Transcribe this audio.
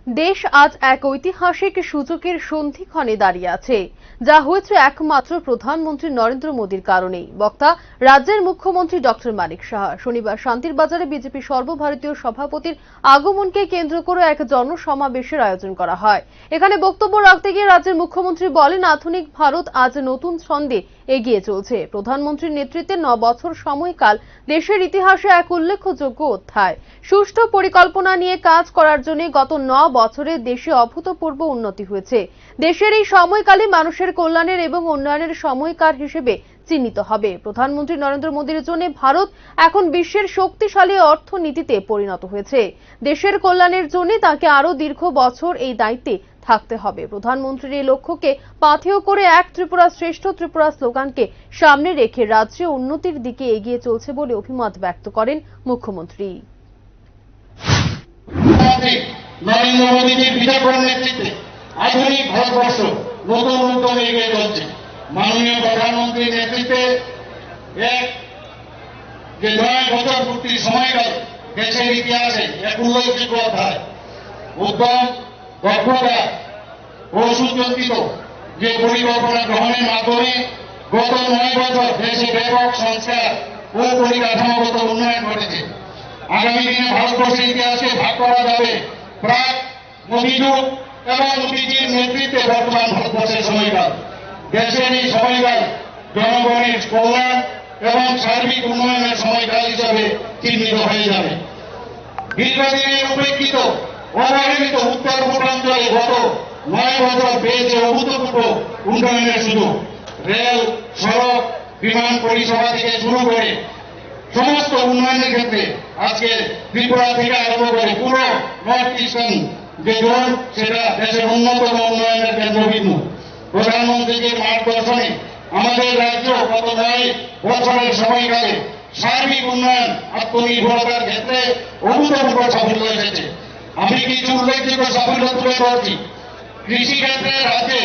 দেশ আজ এক ঐতিহাসিক সূচকের সন্ধিক্ষণে দাঁড়িয়ে আছে, যা হয়েছে একমাত্র প্রধানমন্ত্রী নরেন্দ্র মোদীর কারণেই। বক্তা রাজ্যের মুখ্যমন্ত্রী ডক্টর মানিক সাহা শনিবার শান্তির বাজারে বিজেপি সর্বভারতীয় সভাপতির আগমনকে কেন্দ্র করে এক জনসমাবেশের আয়োজন করা হয়। এখানে বক্তব্য রাখতে গিয়ে রাজ্যের মুখ্যমন্ত্রী বলেন, আধুনিক ভারত আজ নতুন ছন্দে এগিয়ে চলছে। প্রধানমন্ত্রীর নেতৃত্বে 9 বছর সময়কাল দেশের ইতিহাসে এক উল্লেখযোগ্য অধ্যায়। সুষ্ঠু পরিকল্পনা নিয়ে কাজ করার জন্য গত 9 বছরে দেশে অভূতপূর্ব উন্নতি হয়েছে। দেশের এই সময়কালে মানুষের কল্যাণের এবং উন্নয়নের সময়কাল হিসেবে চিহ্নিত হবে। প্রধানমন্ত্রী নরেন্দ্র মোদীর জন্য ভারত এখন বিশ্বের শক্তিশালী অর্থনীতিতে পরিণত হয়েছে। দেশের কল্যাণের জন্য তাকে আরো দীর্ঘ বছর এই দায়িত্বে থাকতে হবে। প্রধানমন্ত্রীর এই লক্ষ্যকে পাথেয় করে এক ত্রিপুরা শ্রেষ্ঠ ত্রিপুরা স্লোগানকে সামনে রেখে রাজ্য উন্নতির দিকে এগিয়ে চলছে বলে অভিমত ব্যক্ত করেন মুখ্যমন্ত্রী। নরেন্দ্র মোদীজির বিচক্ষণ নেতৃত্বে আধুনিক ভারতবর্ষ নতুন উদ্যমে এগিয়ে চলছে। মাননীয় প্রধানমন্ত্রীর নেতৃত্বে যে 9 বছর পূর্তির সময়কাল দেশের ইতিহাসে এক উল্লেখযোগ্য অধ্যায়। উদ্যম, দক্ষতা ও সুচিন্তিত যে পরিকল্পনা গ্রহণের মাধ্যমে গত 9 বছর দেশে ব্যাপক সংস্কার ও পরিকাঠামোগত উন্নয়ন ঘটেছে। আগামী দিনে ভারতবর্ষের ইতিহাসকে ভাগ করা যাবে প্রাক, মধ্যযুগ এবং মোদীজির নেতৃত্বে বর্তমান ভারতবর্ষের সময়কাল। দেশের এই সময়কাল জনগণের কল্যাণ এবং সার্বিক উন্নয়নের সময়কাল হিসাবে চিহ্নিত হয়ে যাবে। দীর্ঘদিনের উপেক্ষিত অবহেলিত উত্তর পূর্বাঞ্চলে গত 9 বছর পেয়েছে অভূতপূর্ব উন্নয়নের সুযোগ। রেল, সড়ক, বিমান পরিষেবা থেকে শুরু করে সমস্ত উন্নয়নের ক্ষেত্রে আজকে ত্রিপুরা থেকে আরম্ভ করে পুরো নর্থ ইস্টার্ন যে জোন, সেটা দেশের অন্যতম উন্নয়নের কেন্দ্রবিন্দু। প্রধানমন্ত্রীর মার্গদর্শনে আমাদের রাজ্য গত 9 বছরের সময়কালে সার্বিক উন্নয়ন, আত্মনির্ভরতার ক্ষেত্রে অভূতপূর্ব সাফল্য এসেছে। আমি কিছু উল্লেখযোগ্য সাফল্য তুলে ধরছি। কৃষি ক্ষেত্রে রাজ্যে